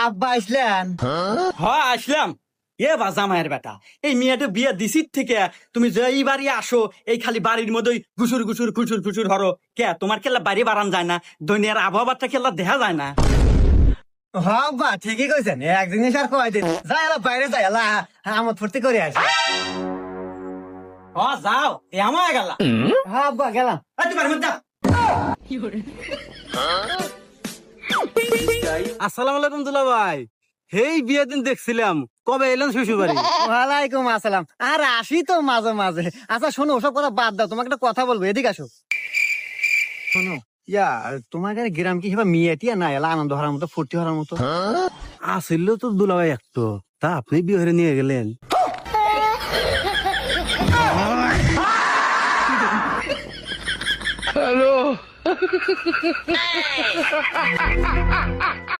আব্বা আসলেন? হ্যাঁ আসলাম। এ বাজা মায়ের বেটা, এই মেয়েটা বিয়ে দিছির থেকে তুমি যে এই বাড়ি আসো, এই খালি বাড়ির মধ্যেই গুসুর গুসুর খুসুর খুসুর হরো কে? তোমার খেলা বাড়ি বাড়ান যায় না? দুনিয়ার আবহাওয়াটা খেলা দেখা যায় না? আব্বা ঠিকই কইছেন, এক জিনিস আর কয় দিন যাই এলা বাইরে যাই এলা আমোদ ফুর্তি করে আসি। হ যাও, এ আমার গেল। আব্বা গেলাম। তোমার মধ্যে আসসালামু আলাইকুম দুলা ভাই। এই বিয়ের দিন দেখছিলাম, কবে এলেন শ্বশুর বাড়ি? ওয়ালাইকুম আসসালাম। আর আসি তো মাঝে মাঝে। আচ্ছা শোনো, ওসব কথা বাদ দাও, তোমাকে একটা কথা বলবো, এদিকে আসো। শোনো ইয়া, তোমার গ্রাম কি হিবা মেয়ে টিয়া না এলা আনন্দ হওয়ার মতো, ফুর্তি হওয়ার মতো? আসিল তো দুলা ভাই একটু, তা আপনি বিয়ে হয়ে নিয়ে গেলেন। হ্যালো